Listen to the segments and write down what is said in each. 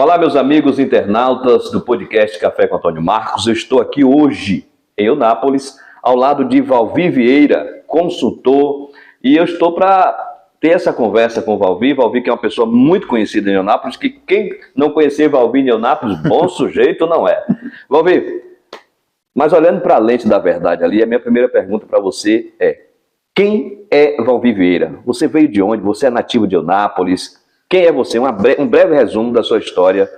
Olá, meus amigos internautas do podcast Café com Antônio Marcos. Eu estou aqui hoje em Eunápolis, ao lado de Valvi Vieira, consultor, e eu estou para ter essa conversa com o Valvi. Valvi, que é uma pessoa muito conhecida em Eunápolis, que quem não conhecer Valvi em Eunápolis, bom sujeito não é. Valvi, mas olhando para a lente da verdade ali, a minha primeira pergunta para você é: quem é Valvi Vieira? Você veio de onde? Você é nativo de Eunápolis? Quem é você? Um breve resumo da sua história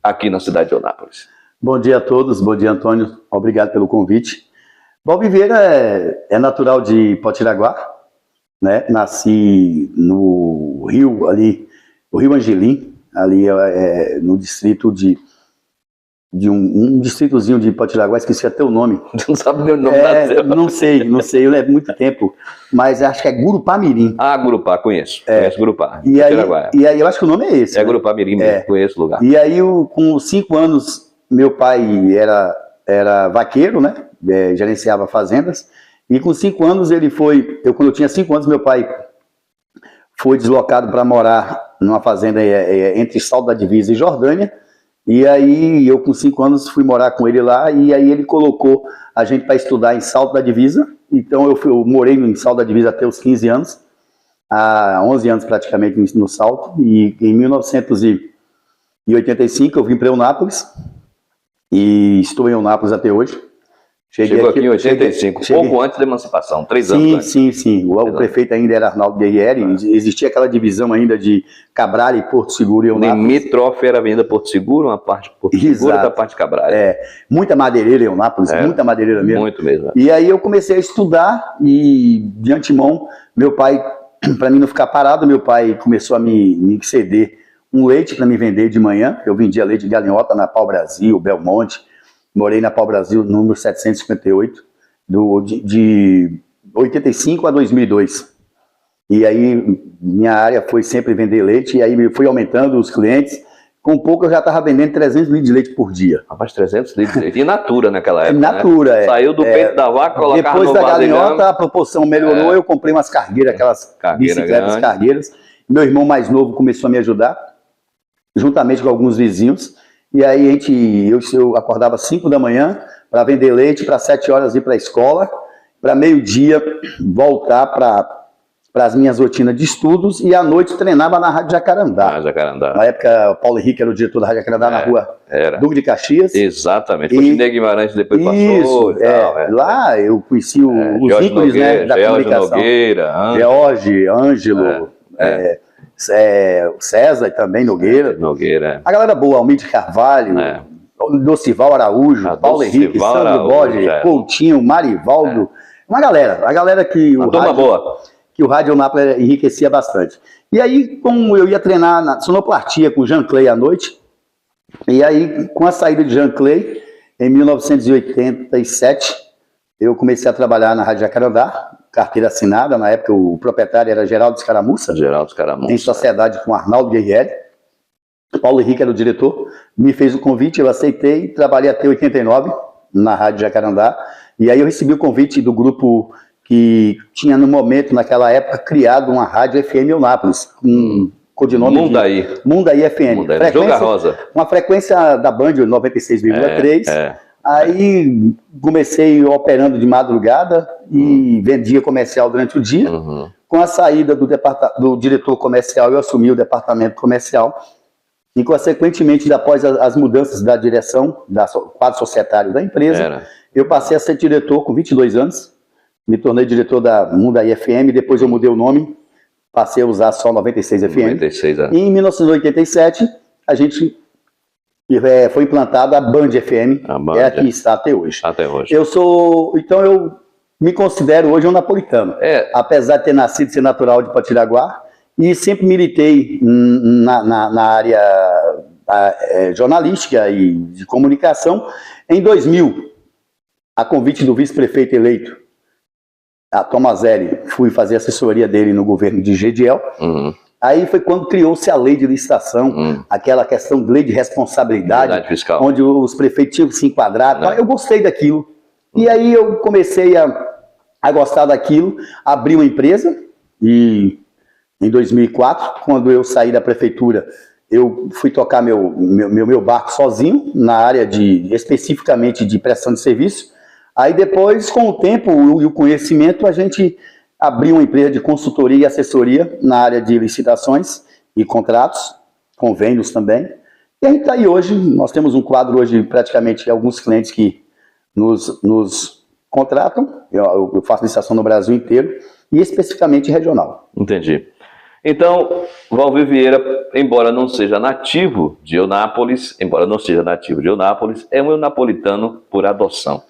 aqui na cidade de Eunápolis. Bom dia a todos, bom dia, Antônio. Obrigado pelo convite. Valvi Vieira é natural de Potiraguá, né? Nasci no Rio, ali, o Rio Angelim, ali no distrito de um distritozinho de Potiraguá, esqueci até o nome. Não sabe nem o nome da Não sei, eu levo muito tempo, mas acho que é Gurupá-Mirim. Ah, Gurupá, conheço Gurupá. E aí eu acho que o nome é esse. É, né? Gurupá-Mirim mesmo, conheço o lugar. E aí, com 5 anos, meu pai era vaqueiro, né? Gerenciava fazendas, e com 5 anos quando eu tinha 5 anos, meu pai foi deslocado para morar numa fazenda entre Salto da Divisa e Jordânia. E aí eu com 5 anos fui morar com ele lá, e aí ele colocou a gente para estudar em Salto da Divisa. Então eu morei em Salto da Divisa até os 15 anos, há 11 anos praticamente no Salto, e em 1985 eu vim para Eunápolis, e estou em Eunápolis até hoje. Chegou aqui em 85, pouco antes da emancipação, 3 anos antes. Sim. O prefeito ainda era Arnaldo Guerrieri, existia aquela divisão ainda de Cabral e Porto Seguro e Eunápolis. Limítrofe era a Avenida Porto Seguro, uma parte de Porto Seguro e outra parte de Cabral. Muita madeireira em Eunápolis, muita madeireira mesmo. Muito mesmo. E aí eu comecei a estudar, e de antemão, meu pai, para mim não ficar parado, meu pai começou a me ceder um leite para me vender de manhã. Eu vendia leite de galinhota na Pau Brasil, Belmonte. Morei na Pau Brasil, número 758, de 85 a 2002. E aí minha área foi sempre vender leite, e aí fui aumentando os clientes. Com pouco eu já estava vendendo 300 litros de leite por dia. Rapaz, 300 litros de leite. E natura naquela época, natura, né? Saiu do peito da vaca, colocava no vasilhame. Depois da galinhota, a proporção melhorou, eu comprei umas cargueiras, aquelas bicicletas cargueiras. Meu irmão mais novo começou a me ajudar, juntamente com alguns vizinhos. E aí eu acordava 5 da manhã para vender leite, para 7 horas ir para a escola, para meio-dia voltar para as minhas rotinas de estudos, e à noite treinava na Rádio Jacarandá. Na época, o Paulo Henrique era o diretor da Rádio Jacarandá, na rua Duque de Caxias. Exatamente, o Chinei Guimarães depois passou. Lá eu conheci os ícones, né, da comunicação. George, Ângelo, César também, Nogueira. A galera boa, Almir de Carvalho, Docival Araújo, Paulo Henrique, Sandro Bode, Coutinho, Marivaldo. A galera que o rádio Eunápolis enriquecia bastante. E aí, como eu ia treinar na sonoplastia com Jean Clay à noite, e aí, com a saída de Jean Clay, em 1987, eu comecei a trabalhar na Rádio Jacarandá, carteira assinada. Na época o proprietário era Geraldo Escaramuça, em sociedade com Arnaldo Guerrieri. Paulo Henrique era o diretor, me fez o convite, eu aceitei, trabalhei até 89 na Rádio Jacarandá, e aí eu recebi o convite do grupo que tinha no momento, naquela época, criado uma rádio FM Eunápolis, com codinome Mundaí FM. Joga Rosa. Uma frequência da Band 96,3. Aí comecei operando de madrugada e vendia comercial durante o dia. Com a saída do diretor comercial, eu assumi o departamento comercial, e consequentemente, após as mudanças da direção, do quadro societário da empresa, eu passei a ser diretor com 22 anos, me tornei diretor da Mundaí FM, depois eu mudei o nome, passei a usar só 96 FM. E em 1987, a gente foi implantada a Band FM, que está até hoje. Então eu me considero hoje um napolitano, apesar de ter nascido e ser natural de Potiraguá, e sempre militei na área jornalística e de comunicação. Em 2000, a convite do vice-prefeito eleito, a Tomazelli, fui fazer assessoria dele no governo de Gediel. Aí foi quando criou-se a lei de licitação, aquela questão de lei de responsabilidade fiscal, onde os prefeitos tinham que se enquadrar. Eu gostei daquilo. E aí eu comecei a gostar daquilo, abri uma empresa, e em 2004, quando eu saí da prefeitura, eu fui tocar meu barco sozinho, na área especificamente de prestação de serviço. Aí depois, com o tempo e o conhecimento, a gente abriu uma empresa de consultoria e assessoria na área de licitações e contratos, convênios também. E a gente está aí hoje, nós temos um quadro hoje, praticamente, alguns clientes que nos contratam. Eu faço licitação no Brasil inteiro e especificamente regional. Entendi. Então, Valvir Vieira, embora não seja nativo de Eunápolis, é um eunapolitano por adoção.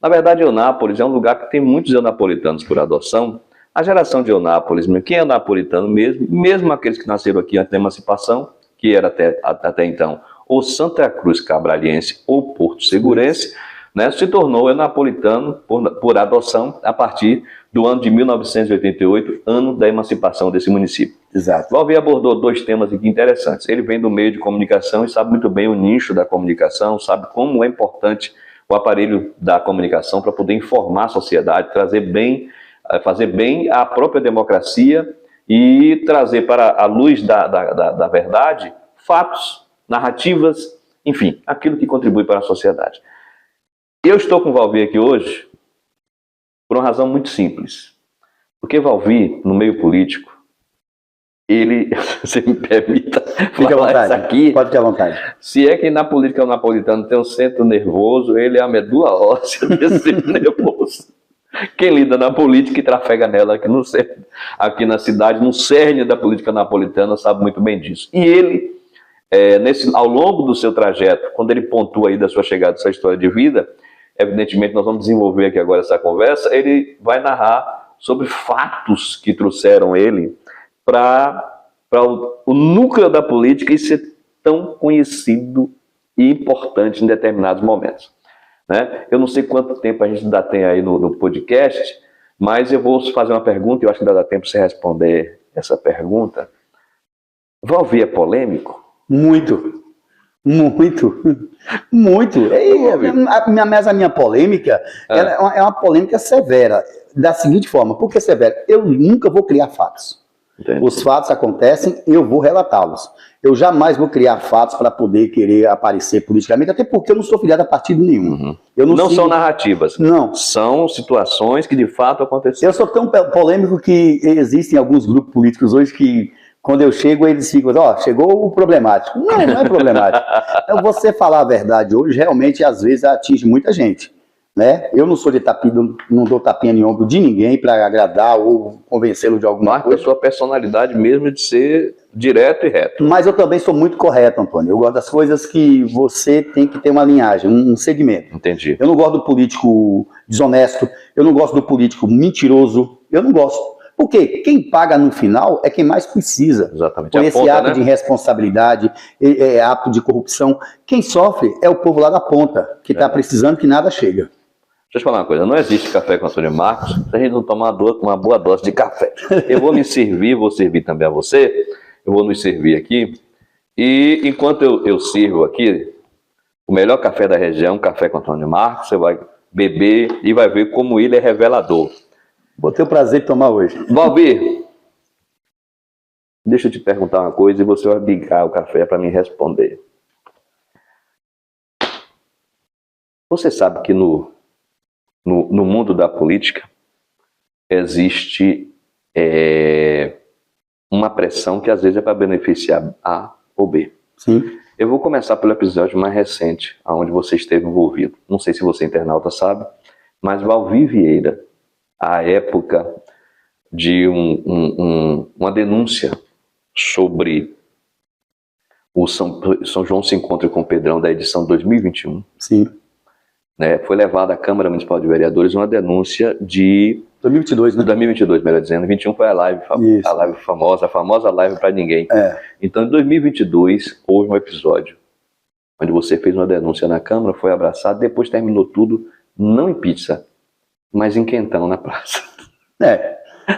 Na verdade, Eunápolis é um lugar que tem muitos eunapolitanos por adoção. A geração de Eunápolis, quem é napolitano mesmo aqueles que nasceram aqui antes da emancipação, que era até então ou Santa Cruz Cabraliense ou Porto Segurense, né, se tornou eunapolitano por adoção a partir do ano de 1988, ano da emancipação desse município. Exato. Valvir abordou dois temas aqui interessantes. Ele vem do meio de comunicação e sabe muito bem o nicho da comunicação, sabe como é importante o aparelho da comunicação para poder informar a sociedade, fazer bem à própria democracia e trazer para a luz da verdade fatos, narrativas, enfim, aquilo que contribui para a sociedade. Eu estou com o Valvir aqui hoje por uma razão muito simples. Porque Valvir, no meio político, ele, se me permita falar isso aqui, pode ter à vontade. Se é que na política o napolitano tem um centro nervoso, ele é a medula óssea desse centro nervoso. Quem lida na política e trafega nela aqui na cidade, no cerne da política napolitana, sabe muito bem disso. E ele, ao longo do seu trajeto, quando ele pontua aí da sua chegada, da sua história de vida, evidentemente nós vamos desenvolver aqui agora essa conversa, ele vai narrar sobre fatos que trouxeram ele para o núcleo da política e ser tão conhecido e importante em determinados momentos. Né? Eu não sei quanto tempo a gente ainda tem aí no podcast, mas eu vou fazer uma pergunta e eu acho que ainda dá tempo para você responder essa pergunta. Valvir é polêmico? Muito. Mas a minha polêmica é uma polêmica severa, da seguinte forma. Por que severa? Eu nunca vou criar fatos. Entendi. Os fatos acontecem, eu vou relatá-los. Eu jamais vou criar fatos para poder querer aparecer politicamente, até porque eu não sou filiado a partido nenhum. Uhum. Não são narrativas. Não. São situações que de fato aconteceram. Eu sou tão polêmico que existem alguns grupos políticos hoje que, quando eu chego, eles ficam, chegou o problemático. Não é problemático. Então, você falar a verdade hoje, realmente, às vezes, atinge muita gente. Né? Eu não sou de tapinha, não dou tapinha em ombro de ninguém para agradar ou convencê-lo de alguma coisa. Marca a sua personalidade mesmo de ser direto e reto. Mas eu também sou muito correto, Antônio. Eu gosto das coisas que você tem que ter uma linhagem, um segmento. Entendi. Eu não gosto do político desonesto, eu não gosto do político mentiroso, eu não gosto. Porque quem paga no final é quem mais precisa. Exatamente. Por esse ato de irresponsabilidade, ato de corrupção. Quem sofre é o povo lá da ponta, que está precisando que nada chega. Deixa eu te falar uma coisa, não existe café com Antônio Marcos se a gente não tomar uma boa dose de café. Eu vou me servir, vou servir também a você, eu vou nos servir aqui, e enquanto eu sirvo aqui, o melhor café da região, café com Antônio Marcos, você vai beber e vai ver como ele é revelador. Vou ter o prazer de tomar hoje. Valvir, deixa eu te perguntar uma coisa e você vai bicar o café para me responder. Você sabe que no mundo da política existe uma pressão que às vezes é para beneficiar A ou B. Sim. Eu vou começar pelo episódio mais recente, onde você esteve envolvido. Não sei se você, internauta, sabe, mas Valvir Vieira, à época de uma denúncia sobre o São João se encontra com o Pedrão da edição 2021. Sim. Né, foi levada à Câmara Municipal de Vereadores uma denúncia de... 2022, né? 2022, melhor dizendo. 21 foi a live famosa, a famosa live para ninguém. Então, em 2022, houve um episódio onde você fez uma denúncia na Câmara, foi abraçado, depois terminou tudo, não em pizza, mas em quentão na praça.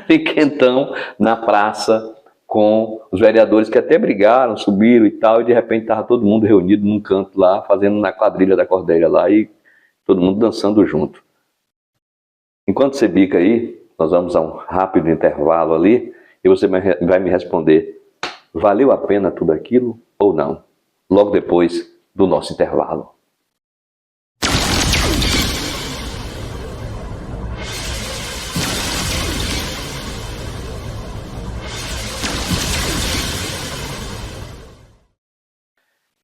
Em quentão na praça, com os vereadores que até brigaram, subiram e tal, e de repente estava todo mundo reunido num canto lá, fazendo na quadrilha da Cordélia lá, e todo mundo dançando junto. Enquanto você bica aí, nós vamos a um rápido intervalo ali, e você vai me responder, valeu a pena tudo aquilo ou não, logo depois do nosso intervalo.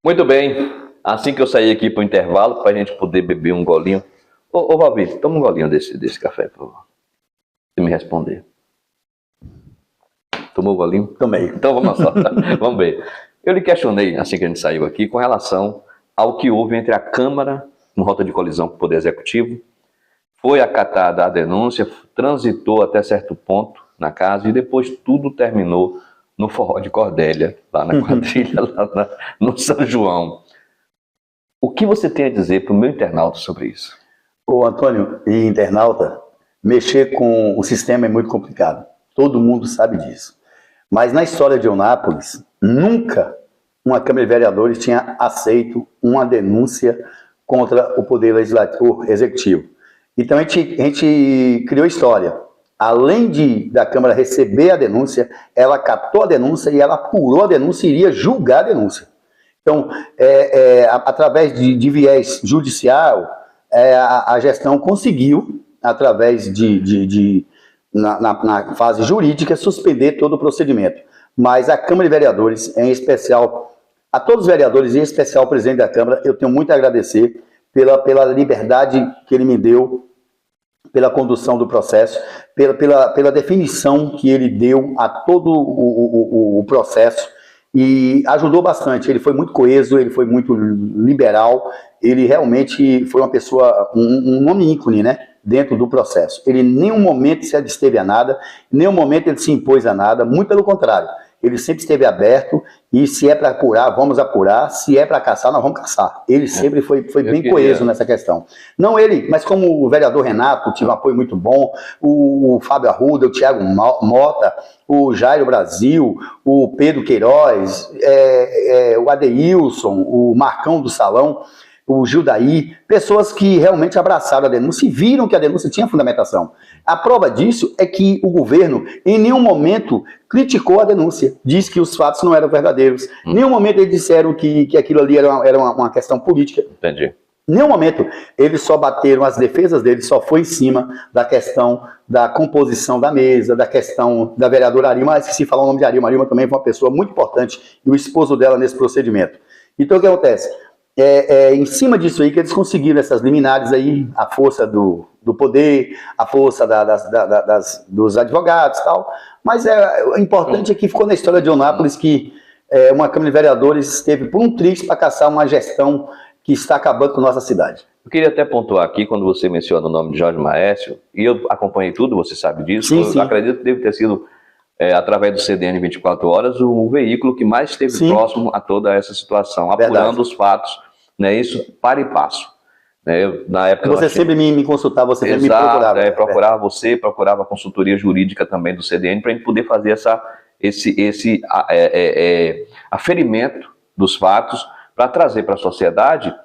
Muito bem, assim que eu sair aqui para o intervalo, para a gente poder beber um golinho. Ô Valvi, toma um golinho desse café, por favor. Se me responder. Tomou o golinho? Tomei. Então vamos lá, vamos ver. Eu lhe questionei, assim que a gente saiu aqui, com relação ao que houve entre a Câmara, em rota de colisão com o Poder Executivo, foi acatada a denúncia, transitou até certo ponto na casa e depois tudo terminou no forró de Cordélia, lá na quadrilha, lá no São João. O que você tem a dizer para o meu internauta sobre isso? Ô Antônio, e internauta, mexer com o sistema é muito complicado. Todo mundo sabe disso. Mas na história de Eunápolis, nunca uma Câmara de Vereadores tinha aceito uma denúncia contra o Poder Legislativo Executivo. Então a gente criou história. Além da Câmara receber a denúncia, ela catou a denúncia e ela apurou a denúncia e iria julgar a denúncia. Então, através de viés judicial, a gestão conseguiu, através na fase jurídica, suspender todo o procedimento. Mas a Câmara de Vereadores, em especial, a todos os vereadores, em especial ao presidente da Câmara, eu tenho muito a agradecer pela liberdade que ele me deu, pela condução do processo, pela definição que ele deu a todo o processo, e ajudou bastante. Ele foi muito coeso, ele foi muito liberal, ele realmente foi uma pessoa, um nome ícone, né, dentro do processo. Ele em nenhum momento se absteve a nada, em nenhum momento ele se impôs a nada, muito pelo contrário. Ele sempre esteve aberto, e se é para apurar, vamos apurar, se é para caçar, nós vamos caçar. Ele sempre foi bem coeso nessa questão. Não ele, mas como o vereador Renato, tive um apoio muito bom, o Fábio Arruda, o Thiago Mota, o Jairo Brasil, o Pedro Queiroz, o Adeilson, o Marcão do Salão, o Gildaí, pessoas que realmente abraçaram a denúncia e viram que a denúncia tinha fundamentação. A prova disso é que o governo, em nenhum momento, criticou a denúncia, disse que os fatos não eram verdadeiros. Em nenhum momento eles disseram que aquilo ali era uma questão política. Entendi. Em nenhum momento eles só bateram, as defesas deles só foi em cima da questão da composição da mesa, da questão da vereadora Arima, esqueci de falar o nome de Arima. Arima também foi uma pessoa muito importante, e o esposo dela nesse procedimento. Então o que acontece? Em cima disso aí que eles conseguiram essas liminares aí, a força do poder, a força dos advogados e tal. Mas o importante é que ficou na história de Eunápolis que uma Câmara de Vereadores esteve por um triz para caçar uma gestão que está acabando com a nossa cidade. Eu queria até pontuar aqui, quando você menciona o nome de Jorge Maécio, e eu acompanhei tudo, você sabe disso, sim. Eu acredito que deve ter sido, através do CDN 24 Horas, o veículo que mais esteve próximo a toda essa situação, apurando os fatos, né, isso para e passo. Na época você sempre me consultava, você sempre me procurava. Procurava você, procurava a consultoria jurídica também do CDN, para a gente poder fazer esse aferimento dos fatos, para trazer para a sociedade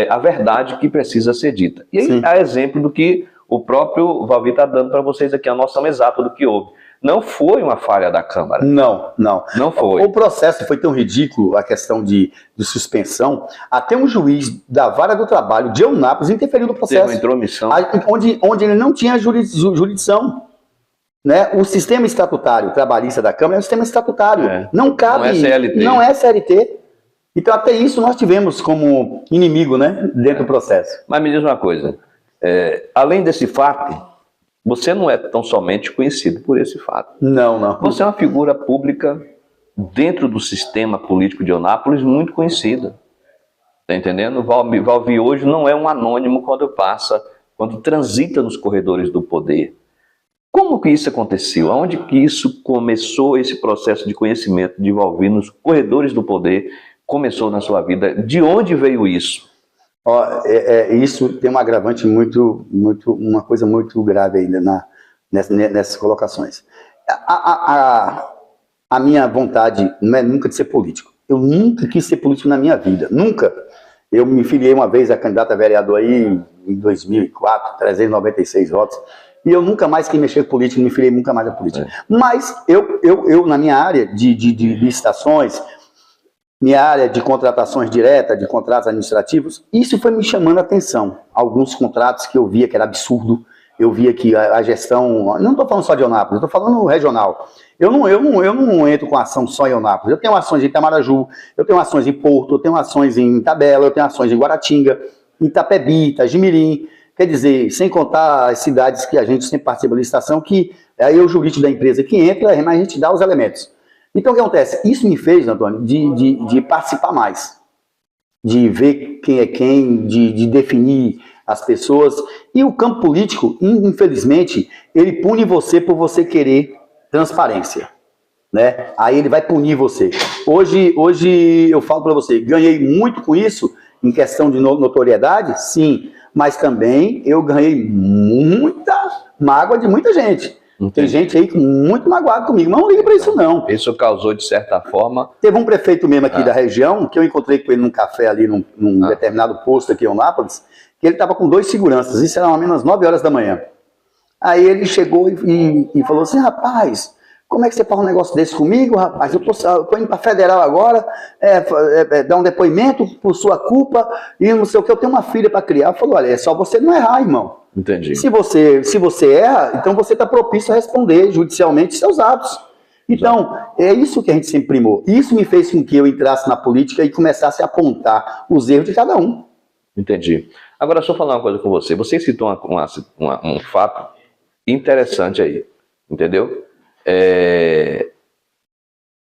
a verdade que precisa ser dita. E aí há exemplo do que o próprio Valvi está dando para vocês aqui, a noção exata do que houve. Não foi uma falha da Câmara. Não foi. O processo foi tão ridículo, a questão de suspensão, até um juiz da Vara do Trabalho de Eunápolis interferiu no processo. Teve uma intromissão. Onde ele não tinha jurisdição. Né? O sistema estatutário trabalhista da Câmara é um sistema estatutário. Não cabe. Não é CLT. Não é CLT. Então até isso nós tivemos como inimigo, né, dentro do processo. Mas me diz uma coisa, além desse fato, você não é tão somente conhecido por esse fato. Não. Você é uma figura pública dentro do sistema político de Eunápolis muito conhecida. Está entendendo? Valvi hoje não é um anônimo quando transita nos corredores do poder. Como que isso aconteceu? Aonde que isso começou, esse processo de conhecimento de Valvi nos corredores do poder? Começou na sua vida? De onde veio isso? Isso tem um agravante uma coisa muito grave ainda nessas colocações. A minha vontade não é nunca de ser político. Eu nunca quis ser político na minha vida, nunca. Eu me filiei uma vez a candidato a vereador aí em 2004, 396 votos, e eu nunca mais quis mexer com política, me filiei nunca mais a política. Mas eu na minha área de licitações, minha área de contratações diretas, de contratos administrativos, isso foi me chamando a atenção. Alguns contratos que eu via que era absurdo, eu via que a gestão, não estou falando só de Eunápolis, estou falando regional. Eu não entro com ação só em Eunápolis, eu tenho ações em Itamaraju, eu tenho ações em Porto, eu tenho ações em Itabela, eu tenho ações em Guaratinga, Itapebi, Itagimirim, quer dizer, sem contar as cidades que a gente sempre participa da licitação, que aí é o jurídico da empresa que entra, mas a gente dá os elementos. Então, o que acontece? Isso me fez, Antônio, de participar mais, de ver quem é quem, de definir as pessoas. E o campo político, infelizmente, ele pune você por você querer transparência, né? Aí ele vai punir você. Hoje eu falo para você, ganhei muito com isso, em questão de notoriedade, sim, mas também eu ganhei muita mágoa de muita gente. Entendi. Tem gente aí muito magoada comigo, mas não liga para isso não. Isso causou, de certa forma... Teve um prefeito mesmo aqui da região, que eu encontrei com ele num café ali, num determinado posto aqui em Eunápolis, que ele estava com 2 seguranças, isso era mais ou menos 9 horas da manhã. Aí ele chegou e falou assim, rapaz, como é que você faz um negócio desse comigo, rapaz? Eu tô indo para federal agora, dar um depoimento por sua culpa, e não sei o que, eu tenho uma filha para criar. Eu falei, olha, é só você não errar, irmão. Entendi. Se você erra, então você está propício a responder judicialmente seus atos. Então, é isso que a gente sempre primou. Isso me fez com que eu entrasse na política e começasse a apontar os erros de cada um. Entendi. Agora, deixa eu falar uma coisa com você. Você citou um fato interessante aí, entendeu?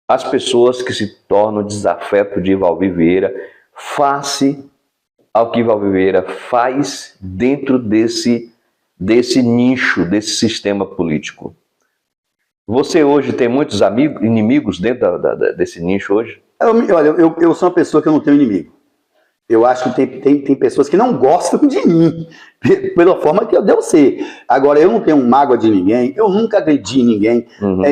As pessoas que se tornam desafeto de Valvir Vieira face ao que Valvir Vieira faz dentro desse nicho, desse sistema político. Você hoje tem muitos inimigos dentro desse nicho hoje? Olha, eu sou uma pessoa que eu não tenho inimigo. Eu acho que tem pessoas que não gostam de mim, pela forma que eu devo ser. Agora, eu não tenho mágoa de ninguém, eu nunca agredi ninguém,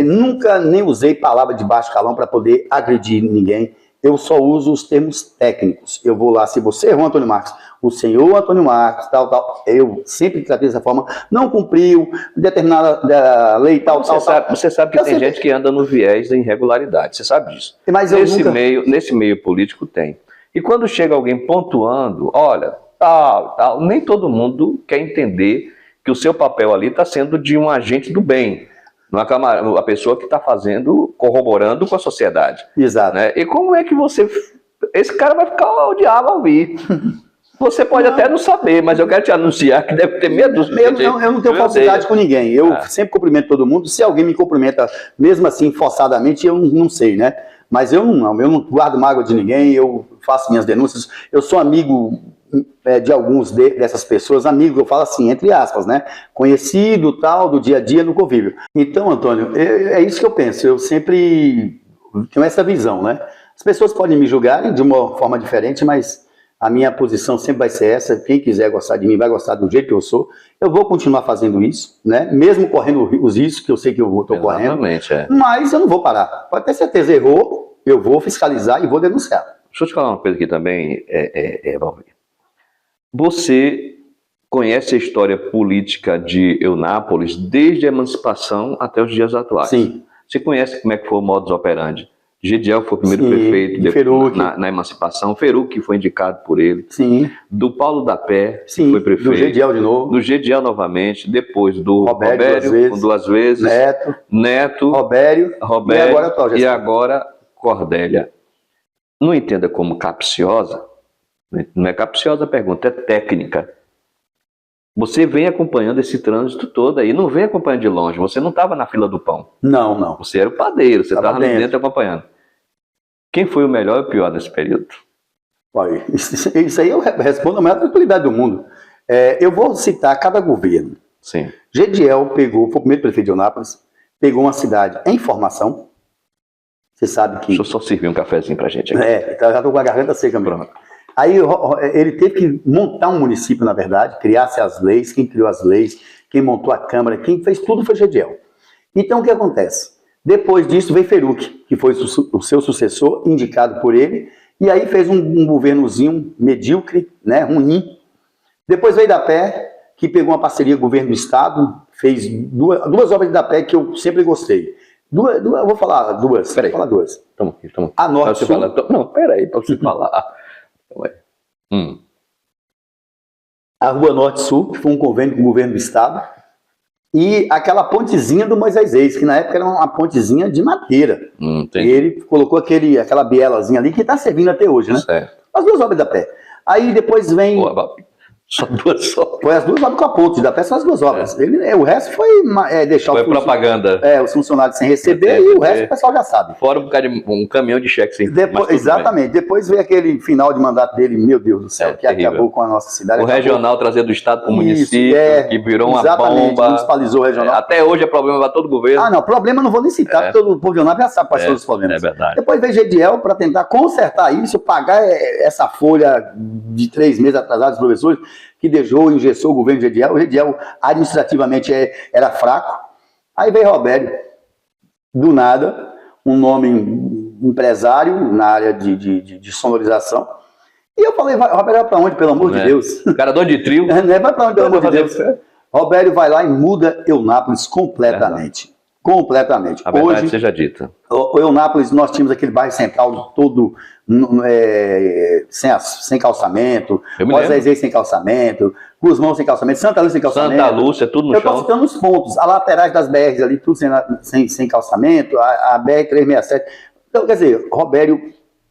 nunca nem usei palavra de baixo calão para poder agredir ninguém. Eu só uso os termos técnicos. Eu vou lá, se você errou, Antônio Marcos, o senhor Antônio Marcos, tal, eu sempre tratei dessa forma, não cumpriu determinada lei, tal. Você sabe que tem gente que anda no viés da irregularidade, você sabe disso. Mas nesse meio político tem. E quando chega alguém pontuando, olha, tal, nem todo mundo quer entender que o seu papel ali está sendo de um agente do bem. Não é a pessoa que está corroborando com a sociedade. Exato. Né? E como é que você... Esse cara vai ficar o diabo ao ouvir. Você pode até não saber, mas eu quero te anunciar que deve ter medo. Eu não tenho falsidade com ninguém. Eu sempre cumprimento todo mundo. Se alguém me cumprimenta, mesmo assim, forçadamente, eu não sei, né? Mas eu não guardo mágoa de ninguém, eu faço minhas denúncias. Eu sou amigo de alguns dessas pessoas, amigo, eu falo assim, entre aspas, né? Conhecido, tal, do dia a dia, no convívio. Então, Antônio, é isso que eu penso. Eu sempre tenho essa visão, né? As pessoas podem me julgarem de uma forma diferente, mas a minha posição sempre vai ser essa. Quem quiser gostar de mim vai gostar do jeito que eu sou. Eu vou continuar fazendo isso, né? Mesmo correndo os riscos que eu sei que eu estou correndo. Mas eu não vou parar. Pode ter certeza, errou, eu vou fiscalizar e vou denunciar. Deixa eu te falar uma coisa aqui também, Valvir. Você conhece a história política de Eunápolis desde a emancipação até os dias atuais. Sim. Você conhece como é que foi o modus operandi? Gediel foi o primeiro prefeito na emancipação, Feruc, que foi indicado por ele. Sim. Do Paulo da Pé, que foi prefeito. Do Gediel de novo. Do Gediel novamente, depois do Robério, duas vezes. Neto. Robério. E agora Cordélia. Não entenda como capciosa. Não é capciosa a pergunta, é técnica. Você vem acompanhando esse trânsito todo aí, não vem acompanhando de longe. Você não estava na fila do pão. Não. Você era o padeiro, você estava ali dentro acompanhando. Quem foi o melhor e o pior nesse período? Isso aí eu respondo a maior tranquilidade do mundo. Eu vou citar cada governo. Sim. Gediel foi o primeiro prefeito de Eunápolis, pegou uma cidade em formação. Você sabe que... Deixa eu só servir um cafezinho pra gente aqui. Já estou com a garganta seca mesmo. Aí ele teve que montar um município, na verdade, criasse as leis. Quem criou as leis, quem montou a Câmara, quem fez tudo foi Gediel. Então o que acontece? Depois disso veio Feruc, que foi o seu sucessor, indicado por ele, e aí fez um governozinho medíocre, né, ruim. Depois veio da Pé, que pegou uma parceria com o governo do estado, fez duas obras da Pé que eu sempre gostei. Eu vou falar duas. Peraí. Vou falar duas. Toma aqui. A Norte Sul. Não, peraí, para você falar. A Rua Norte Sul, que foi um convênio com o governo do estado. E aquela pontezinha do Moisés Reis, que na época era uma pontezinha de madeira. E ele colocou aquela bielazinha ali que está servindo até hoje, né? Certo. As duas obras da pé. Aí depois vem... Só duas obras. Foi as duas obras com a ponte da pé, são as duas obras. O resto foi deixar foi propaganda. Os funcionários sem receber e o resto o pessoal já sabe. Fora um caminhão de cheque sem exatamente. Depois veio aquele final de mandato dele, meu Deus do céu, que acabou com a nossa cidade. O regional trazer do estado para o município, que virou uma bomba. Municipalizou o regional. Até hoje é problema para todo governo. Não, problema não vou nem citar, porque todo o povo já sabe quais são os problemas. É verdade. Depois veio Gediel para tentar consertar isso, pagar essa folha de 3 meses atrasados dos professores, que deixou e engessou o governo de Gediel. O Gediel administrativamente era fraco. Aí veio Robério, do nada, um nome empresário na área de sonorização. E eu falei, Robério vai para onde, pelo amor de Deus? Carador de trio. Vai para onde, pelo amor de Deus? Robério vai lá e muda Eunápolis completamente. Completamente. A verdade seja dita. O Eunápolis, nós tínhamos aquele bairro central todo sem calçamento, Moisés Reis sem calçamento, Guzmão sem calçamento, Santa Lúcia sem calçamento. Santa Lúcia, tudo no chão. Eu estou citando os pontos, as laterais das BRs ali, tudo sem calçamento, a BR-367. Então, quer dizer, Robério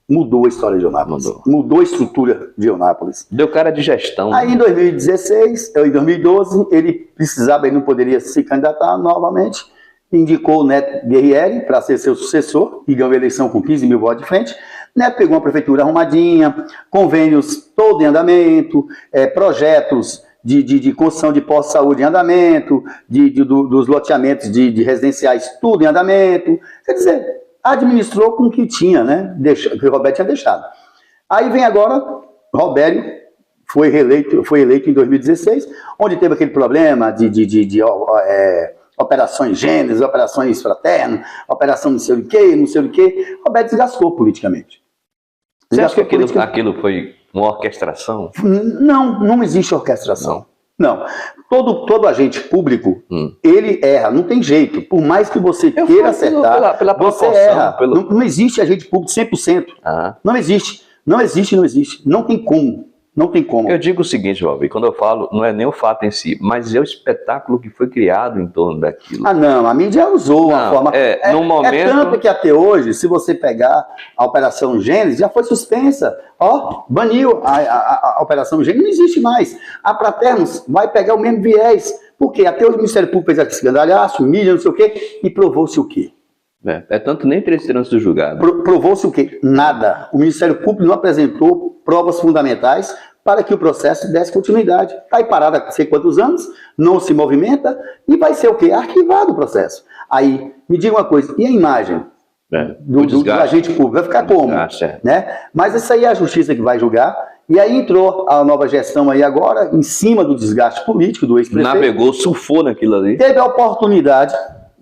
mudou a história de Eunápolis. Mudou a estrutura de Eunápolis. Deu cara de gestão. Aí em 2012, ele precisava, ele não poderia se candidatar novamente, indicou o Neto Guerrieri para ser seu sucessor, e ganhou a eleição com 15 mil votos de frente. Neto pegou uma prefeitura arrumadinha, convênios todo em andamento, projetos de construção de postos de saúde em andamento, dos loteamentos de residenciais tudo em andamento. Quer dizer, administrou com o que tinha, né? Que o Roberto tinha deixado. Aí vem agora, Robério foi eleito em 2016, onde teve aquele problema operações Gênesis, operações Fraterno, operação não sei o quê, Roberto desgastou politicamente. Você acha que aquilo foi uma orquestração? Não existe orquestração. Não. Todo agente público, ele erra, não tem jeito. Por mais que você queira acertar, você erra. Não existe agente público 100%. Não existe. Não tem como. Não tem como. Eu digo o seguinte, Valdir, quando eu falo, não é nem o fato em si, mas é o espetáculo que foi criado em torno daquilo. Não, a mídia usou uma forma... no momento... É tanto que até hoje, se você pegar a Operação Gênesis, já foi suspensa. Baniu a Operação Gênesis, não existe mais. A Fraternos vai pegar o mesmo viés. Por quê? Até hoje o Ministério Público fez aquele escandalhaço, mídia, não sei o quê, e provou-se o quê? Tanto nem 3 trânsito do julgado. Provou-se o quê? Nada. O Ministério Público não apresentou provas fundamentais para que o processo desse continuidade. Está aí parado há sei quantos anos, não se movimenta e vai ser o quê? Arquivado o processo. Aí, me diga uma coisa, e a imagem do agente público? Vai ficar como? Né? Mas isso aí é a justiça que vai julgar. E aí entrou a nova gestão aí agora, em cima do desgaste político do ex-prefeito. Navegou, surfou naquilo ali. Teve a oportunidade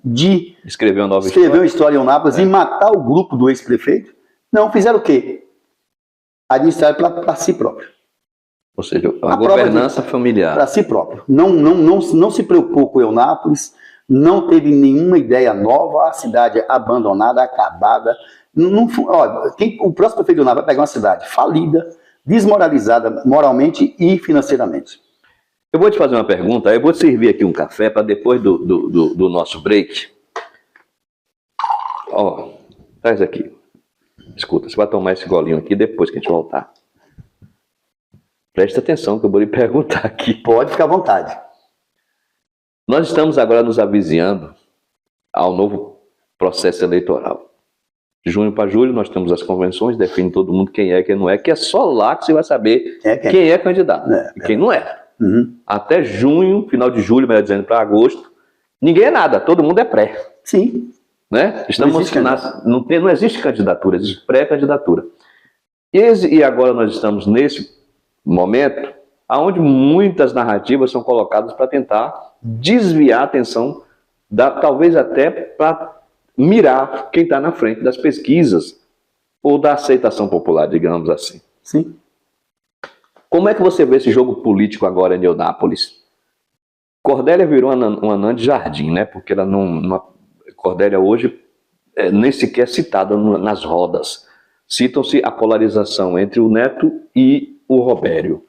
de escrever uma história em Eunápolis e matar o grupo do ex-prefeito. Não, fizeram o quê? Administrar para si próprio. Ou seja, a governança familiar. Para si próprio. Não se preocupou com Eunápolis, não teve nenhuma ideia nova, a cidade abandonada, acabada. O próximo prefeito de Eunápolis vai pegar uma cidade falida, desmoralizada moralmente e financeiramente. Eu vou te fazer uma pergunta, eu vou te servir aqui um café para depois do nosso break. Traz aqui. Escuta, você vai tomar esse golinho aqui depois que a gente voltar. Preste atenção que eu vou lhe perguntar aqui. Pode ficar à vontade. Nós estamos agora nos avizinhando ao novo processo eleitoral. De junho para julho nós temos as convenções, define todo mundo quem é, quem não é, que é só lá que você vai saber quem é candidato e quem não é. Até junho, final de julho, melhor dizendo, para agosto, ninguém é nada, todo mundo é pré. Sim. Né? Não existe candidatura, existe pré-candidatura. E agora nós estamos nesse momento onde muitas narrativas são colocadas para tentar desviar a atenção, talvez até para mirar quem está na frente das pesquisas ou da aceitação popular, digamos assim. Sim. Como é que você vê esse jogo político agora em Eunápolis? Cordélia virou uma anã de jardim, né? Porque ela Cordélia hoje nem sequer citada nas rodas. Citam-se a polarização entre o Neto e o Robério.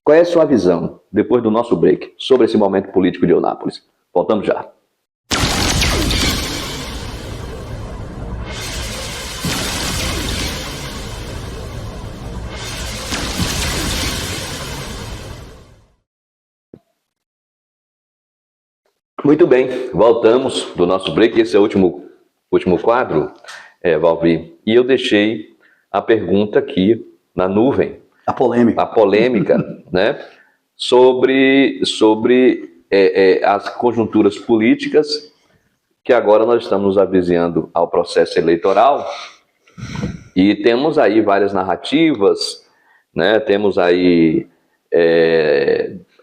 Qual é a sua visão, depois do nosso break, sobre esse momento político de Eunápolis? Voltamos já. Muito bem, voltamos do nosso break. Esse é o último quadro, Valvi. E eu deixei a pergunta aqui na nuvem. A polêmica, né? Sobre as conjunturas políticas, que agora nós estamos nos avizinhando ao processo eleitoral. E temos aí várias narrativas, né? Temos aí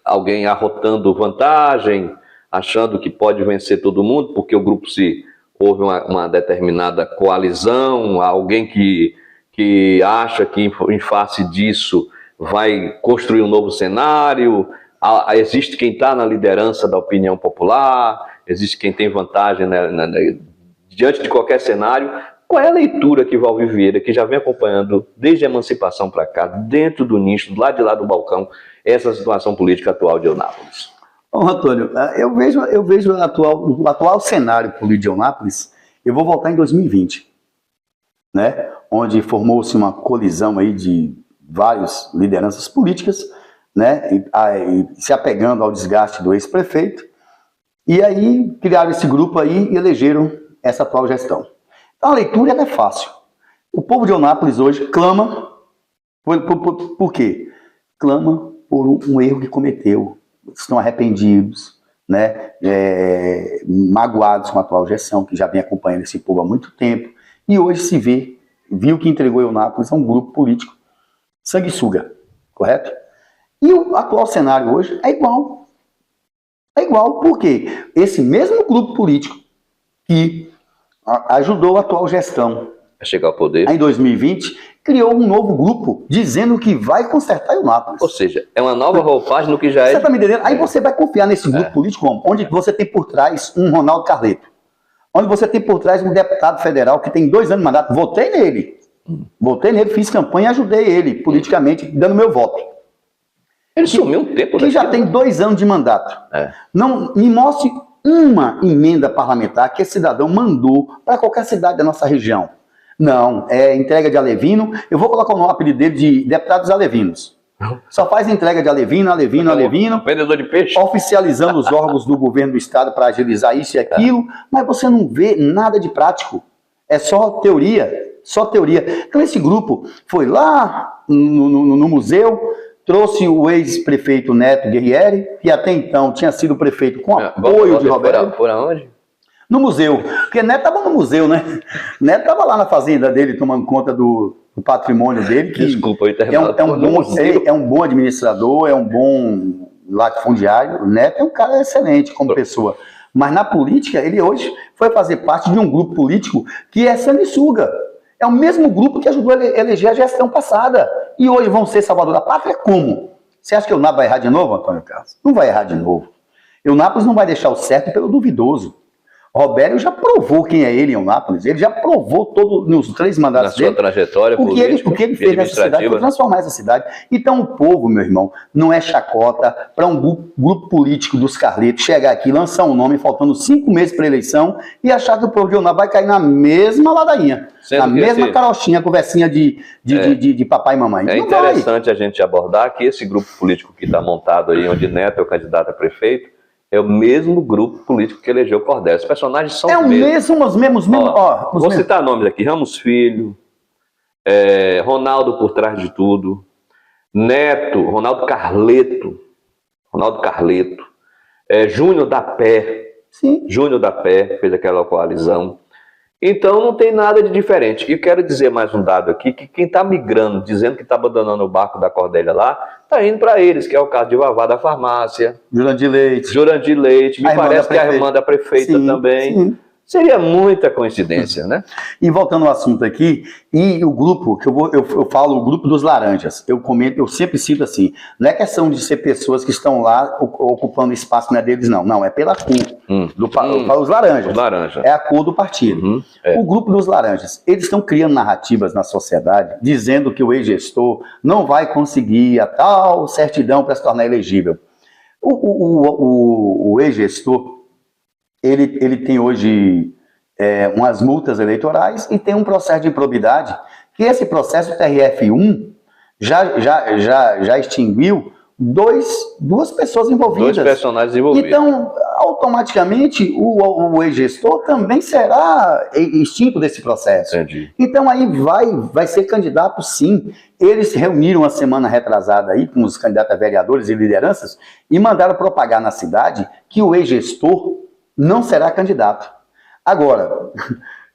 alguém arrotando vantagem, achando que pode vencer todo mundo, porque o grupo houve uma determinada coalizão, alguém que acha que em face disso vai construir um novo cenário, existe quem está na liderança da opinião popular, existe quem tem vantagem diante de qualquer cenário. Qual é a leitura que Valvi Vieira, que já vem acompanhando desde a emancipação para cá, dentro do nicho, lá de lá do balcão, essa situação política atual de Eunápolis? Bom, Antônio, eu vejo o atual cenário político de Eunápolis. Eu vou voltar em 2020, né? Onde formou-se uma colisão aí de várias lideranças políticas, né? E se apegando ao desgaste do ex-prefeito. E aí criaram esse grupo aí e elegeram essa atual gestão. Então a leitura é fácil. O povo de Eunápolis hoje clama, por quê? Clama por um erro que cometeu. Estão arrependidos, né? Magoados com a atual gestão, que já vem acompanhando esse povo há muito tempo, e hoje viu que entregou Eunápolis a um grupo político sanguessuga, correto? E o atual cenário hoje é igual. É igual porque esse mesmo grupo político que ajudou a atual gestão a chegar ao poder em 2020, criou um novo grupo dizendo que vai consertar Eunápolis. Ou seja, é uma nova roupagem no que já é... Você está me entendendo? Aí você vai confiar nesse grupo político onde você tem por trás um Ronaldo Carleto, onde você tem por trás um deputado federal que tem 2 anos de mandato. Votei nele, fiz campanha e ajudei ele politicamente, dando meu voto. Ele sumiu um tempo que já tem 2 anos de mandato. Não me mostre uma emenda parlamentar que esse cidadão mandou para qualquer cidade da nossa região. Não, é entrega de alevino. Eu vou colocar o apelido dele de deputados alevinos. Só faz entrega de alevino. Vendedor de peixe. Oficializando os órgãos do governo do estado para agilizar isso e aquilo. Mas você não vê nada de prático. É só teoria. Então esse grupo foi lá no museu, trouxe o ex-prefeito Neto Guerrieri, que até então tinha sido prefeito com apoio de Roberto. Por onde? No museu, porque Neto estava no museu, né? Neto estava lá na fazenda dele, tomando conta do patrimônio dele, que é um bom administrador, é um bom latifundiário. O Neto é um cara excelente como pessoa. Mas na política, ele hoje foi fazer parte de um grupo político que é sanguessuga. É o mesmo grupo que ajudou a eleger a gestão passada. E hoje vão ser salvador da pátria como? Você acha que o Eunápolis vai errar de novo, Antônio Carlos? Não vai errar de novo. Eunápolis não vai deixar o certo pelo duvidoso. Robério já provou quem é ele em Eunápolis. Ele já provou nos 3 mandatos dele. Na sua trajetória política, o que ele fez nessa cidade foi transformar essa cidade. Então o povo, meu irmão, não é chacota para um grupo político dos Carletos chegar aqui, lançar um nome faltando 5 meses para a eleição e achar que o povo de Eunápolis vai cair na mesma ladainha, na mesma carochinha, conversinha de papai e mamãe. É interessante a gente abordar que esse grupo político que está montado aí, onde Neto é o candidato a prefeito, é o mesmo grupo político que elegeu Cordélia. Os personagens são os mesmos. Os mesmos. Vou citar nomes aqui: Ramos Filho, Ronaldo por trás de tudo, Neto, Ronaldo Carleto, Júnior da Pé. Sim. Júnior da Pé fez aquela coalizão. Então não tem nada de diferente. E quero dizer mais um dado aqui, que quem está migrando, dizendo que está abandonando o barco da Cordélia lá, está indo para eles, que é o caso de Vavá da farmácia. Jurandir Leite. Me parece que a irmã da prefeita também. Sim. Seria muita coincidência, né? E voltando ao assunto aqui, e o grupo, que eu falo o grupo dos laranjas, eu sempre cito assim, não é questão de ser pessoas que estão lá ocupando espaço, não é deles não é pela cor, os laranjas, é a cor do partido. O grupo dos laranjas, eles estão criando narrativas na sociedade, dizendo que o ex-gestor não vai conseguir a tal certidão para se tornar elegível. O ex-gestor, ele tem hoje umas multas eleitorais e tem um processo de improbidade, que esse processo, o TRF1, já extinguiu duas pessoas envolvidas. Dois personagens envolvidos. Então, automaticamente, o ex-gestor também será extinto desse processo. Entendi. Então, aí vai ser candidato, sim. Eles se reuniram uma semana retrasada aí com os candidatos a vereadores e lideranças e mandaram propagar na cidade que o ex-gestor não será candidato. Agora,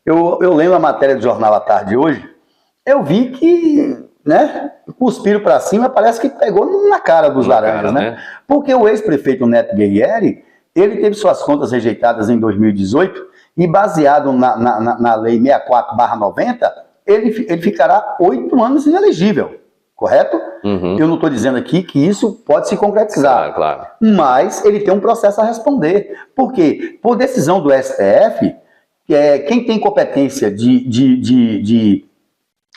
eu lembro a matéria do Jornal à Tarde hoje, eu vi que, né, cuspiram para cima, parece que pegou na cara dos laranjas, né? Porque o ex-prefeito Neto Guerrieri, ele teve suas contas rejeitadas em 2018 e baseado na lei 64/90, ele ficará 8 anos inelegível. Correto? Eu não estou dizendo aqui que isso pode se concretizar. Claro. Mas ele tem um processo a responder. Por quê? Por decisão do STF, quem tem competência de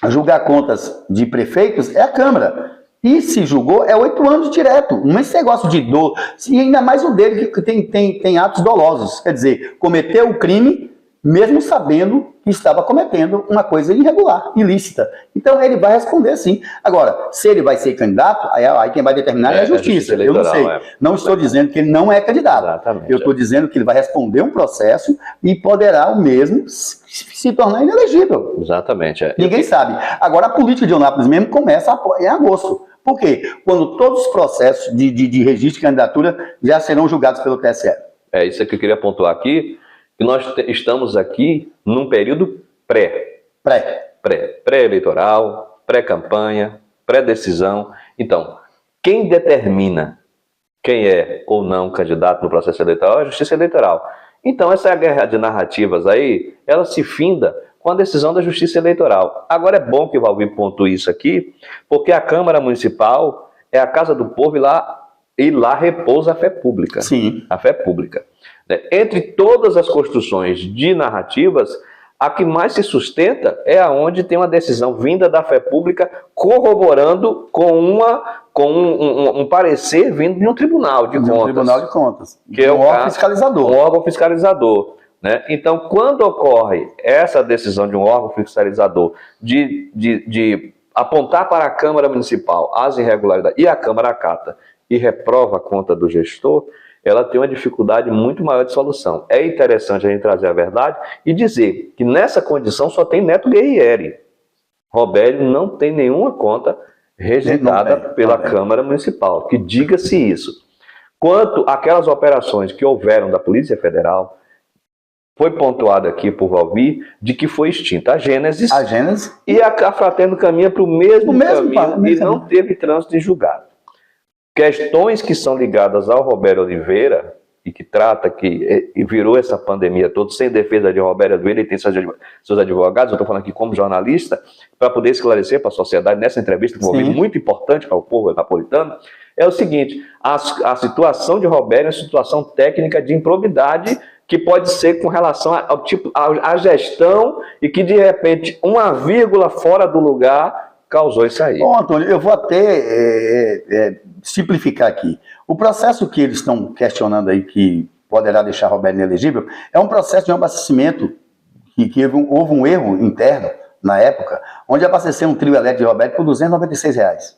julgar contas de prefeitos é a Câmara. E se julgou, é 8 anos direto. Não é esse negócio de dor. E ainda mais o dele que tem atos dolosos. Quer dizer, cometeu o crime mesmo sabendo que estava cometendo uma coisa irregular, ilícita. Então ele vai responder sim. Agora, se ele vai ser candidato, aí quem vai determinar é a justiça. Eu não sei. Não estou dizendo que ele não é candidato. Exatamente, eu estou dizendo que ele vai responder um processo e poderá o mesmo se tornar inelegível. Exatamente. Ninguém sabe. Agora, a política de Eunápolis mesmo começa em agosto. Por quê? Quando todos os processos de registro de candidatura já serão julgados pelo TSE. É isso que eu queria pontuar aqui. Que nós estamos aqui num período pré-eleitoral, pré-campanha, pré-decisão. Então, quem determina quem é ou não candidato no processo eleitoral é a Justiça Eleitoral. Então, essa guerra de narrativas aí, ela se finda com a decisão da Justiça Eleitoral. Agora, é bom que o Valvir pontue isso aqui, porque a Câmara Municipal é a casa do povo e lá repousa a fé pública. Sim. A fé pública. Entre todas as construções de narrativas, a que mais se sustenta é aonde tem uma decisão vinda da fé pública corroborando com um parecer vindo de um tribunal de contas. Um tribunal de contas. Que é um órgão fiscalizador. Um órgão fiscalizador. Né? Então, quando ocorre essa decisão de um órgão fiscalizador de apontar para a Câmara Municipal as irregularidades, e a Câmara acata e reprova a conta do gestor, ela tem uma dificuldade muito maior de solução. É interessante a gente trazer a verdade e dizer que nessa condição só tem Neto Guerrieri. Robério não tem nenhuma conta rejeitada pela Câmara Municipal, que diga-se isso. Quanto àquelas operações que houveram da Polícia Federal, foi pontuado aqui por Valvir de que foi extinta a Gênesis e a Fraterno caminha para o mesmo caminho e não teve trânsito de julgado. Questões que são ligadas ao Robério Oliveira e que trata que virou essa pandemia toda sem defesa de Robério Oliveira e tem seus advogados, eu estou falando aqui como jornalista, para poder esclarecer para a sociedade nessa entrevista, que foi muito importante para o povo napolitano, é o seguinte, a situação de Robério é uma situação técnica de improbidade que pode ser com relação à gestão e que de repente uma vírgula fora do lugar causou isso aí. Bom, Antônio, eu vou até simplificar aqui. O processo que eles estão questionando aí, que poderá deixar Robério inelegível, é um processo de abastecimento que houve um erro interno na época, onde abasteceu um trio elétrico de Robério por R$296.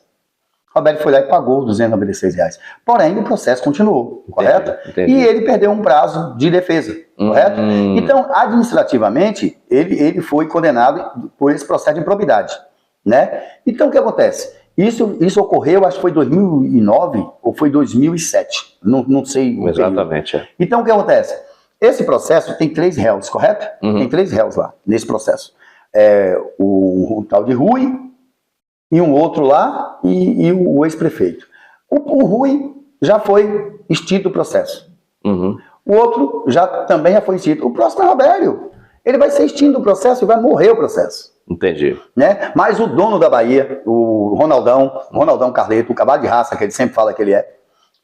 Robério foi lá e pagou os R$296. Porém, o processo continuou, correto? Entendi. E ele perdeu um prazo de defesa, correto? Então, administrativamente, ele foi condenado por esse processo de improbidade. Né? Então o que acontece? Isso ocorreu, acho que foi 2009 ou foi 2007, não sei. Exatamente. Então o que acontece? Esse processo tem 3 réus, correto? Tem 3 réus lá, nesse processo. O tal de Rui, e um outro lá, e o ex-prefeito. O Rui já foi extinto o processo. O outro também já foi extinto. O próximo é Robério. Ele vai ser extinto do processo e vai morrer o processo. Entendi. Né? Mas o dono da Bahia, o Ronaldão Carleto, o cavalo de raça que ele sempre fala que ele é,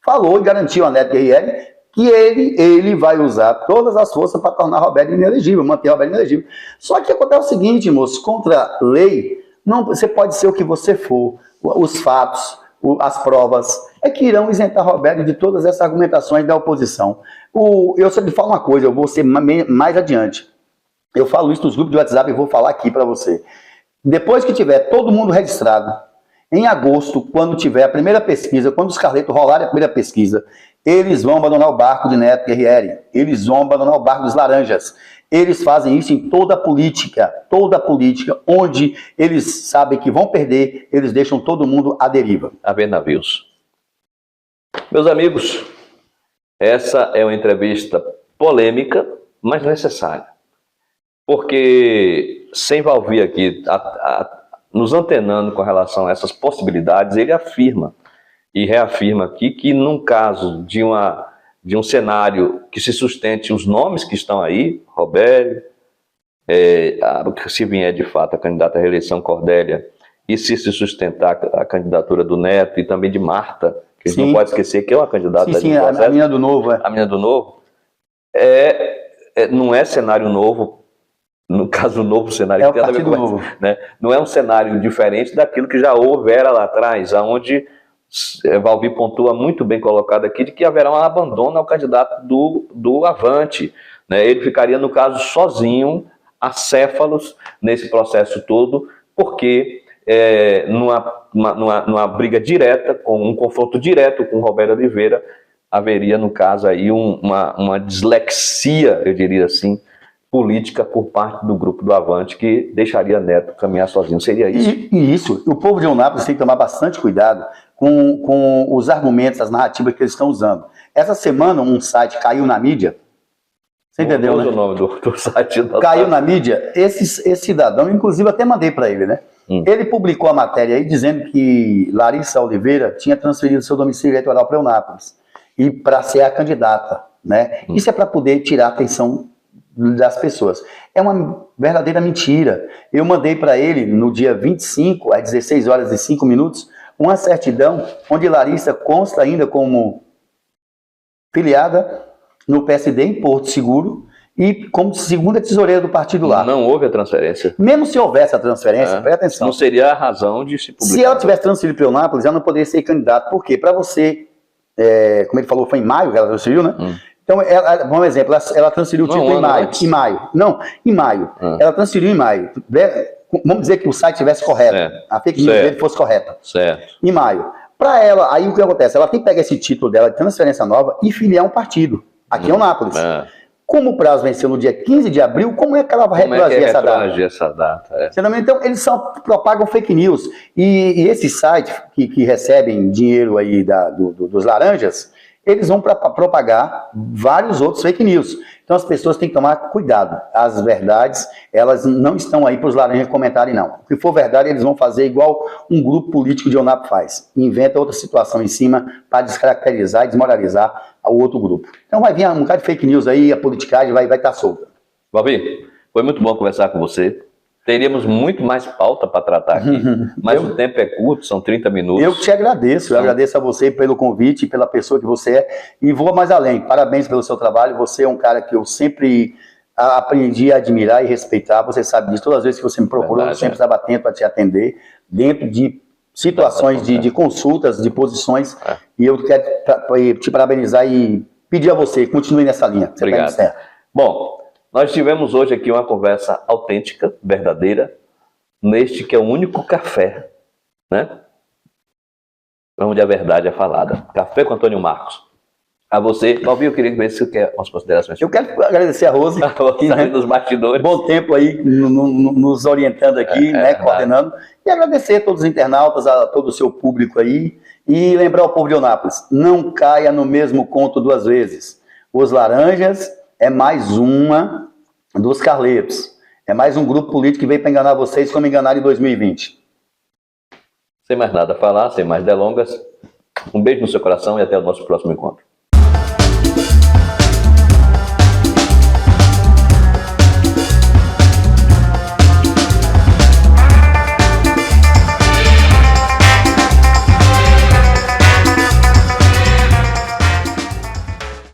falou e garantiu a Neto Guerrieri que ele vai usar todas as forças para tornar Robério inelegível, manter Robério inelegível. Só que acontece o seguinte, moço, contra a lei, não, você pode ser o que você for, os fatos, as provas, é que irão isentar Robério de todas essas argumentações da oposição. Eu sempre falo uma coisa, eu vou ser mais adiante. Eu falo isso nos grupos de WhatsApp e vou falar aqui para você. Depois que tiver todo mundo registrado, em agosto, quando tiver a primeira pesquisa, quando os Carleto rolarem a primeira pesquisa, eles vão abandonar o barco de Neto Guerrieri, eles vão abandonar o barco dos laranjas. Eles fazem isso em toda a política, onde eles sabem que vão perder, eles deixam todo mundo à deriva. A ver navios. Meus amigos, essa é uma entrevista polêmica, mas necessária. Porque, sem Valvir aqui, nos antenando com relação a essas possibilidades, ele afirma e reafirma aqui que, num caso de um cenário que se sustente os nomes que estão aí, Robério, se vier de fato a candidata à reeleição Cordélia, e se sustentar a candidatura do Neto e também de Marta, que a gente não pode esquecer que é uma candidata a menina do Novo. A menina do Novo. Não é cenário novo. No caso, o novo cenário, o Partido Novo, né? Não é um cenário diferente daquilo que já houvera lá atrás, onde Valvir pontua muito bem colocado aqui, de que haverá um abandono ao candidato do Avante. Né? Ele ficaria, no caso, sozinho, acéfalos, nesse processo todo, porque numa briga direta, com um confronto direto com Roberto Oliveira, haveria, no caso, aí uma dislexia, eu diria assim, política por parte do grupo do Avante, que deixaria Neto caminhar sozinho. Seria isso? Isso. O povo de Eunápolis tem que tomar bastante cuidado com os argumentos, as narrativas que eles estão usando. Essa semana um site caiu na mídia. Você entendeu, né? O nome do site. Caiu na mídia. Esse cidadão, inclusive até mandei para ele, né? Ele publicou a matéria aí dizendo que Larissa Oliveira tinha transferido seu domicílio eleitoral para Eunápolis e para ser a candidata, né? Isso é para poder tirar a atenção das pessoas. É uma verdadeira mentira. Eu mandei para ele, no dia 25, às 16 horas e 5 minutos, uma certidão onde Larissa consta ainda como filiada no PSD em Porto Seguro e como segunda tesoureira do partido lá. Não houve a transferência. Mesmo se houvesse a transferência, presta atenção. Não seria a razão de se publicar. Se ela tivesse transferido para Eunápolis, ela não poderia ser candidata. Por quê? Para você, como ele falou, foi em maio que ela transferiu, né? Então, um exemplo, ela transferiu o título em maio. Ela transferiu em maio. Vamos dizer que o site estivesse correto, a fake news dele fosse correta. Certo. Em maio. Para ela, aí o que acontece? Ela tem que pegar esse título dela de transferência nova e filiar um partido, aqui em Eunápolis. Como o prazo venceu no dia 15 de abril, como é que ela vai retroagir essa data? Então, eles só propagam fake news. E esses sites que recebem dinheiro aí dos laranjas, eles vão propagar vários outros fake news. Então as pessoas têm que tomar cuidado. As verdades, elas não estão aí para os laranjas comentarem, não. O que for verdade, eles vão fazer igual um grupo político de Eunápolis faz. Inventa outra situação em cima para descaracterizar e desmoralizar o outro grupo. Então vai vir um bocado de fake news aí, a politicagem vai estar solta. Valvir, foi muito bom conversar com você. Teríamos muito mais pauta para tratar aqui, mas o tempo é curto, são 30 minutos. Eu te agradeço, eu agradeço a você pelo convite, pela pessoa que você é, e vou mais além. Parabéns pelo seu trabalho, você é um cara que eu sempre aprendi a admirar e respeitar, você sabe disso. Todas as vezes que você me procurou, eu sempre estava atento a te atender, dentro de situações de consultas, de posições, e eu quero te parabenizar e pedir a você, continue nessa linha. Você Obrigado. Certo. Bom, nós tivemos hoje aqui uma conversa autêntica, verdadeira, neste que é o único café, né? Onde a verdade é falada. Café com Antônio Marcos. A você, Valvir, eu queria ver se você quer umas considerações. Eu quero agradecer a Rose, né? Nos bastidores. Bom tempo aí, nos orientando aqui, né, coordenando. E agradecer a todos os internautas, a todo o seu público aí. E lembrar ao povo de Eunápolis, não caia no mesmo conto duas vezes. Os laranjas é mais uma dos Carletos. É mais um grupo político que veio para enganar vocês como enganaram em 2020. Sem mais nada a falar, sem mais delongas, um beijo no seu coração e até o nosso próximo encontro.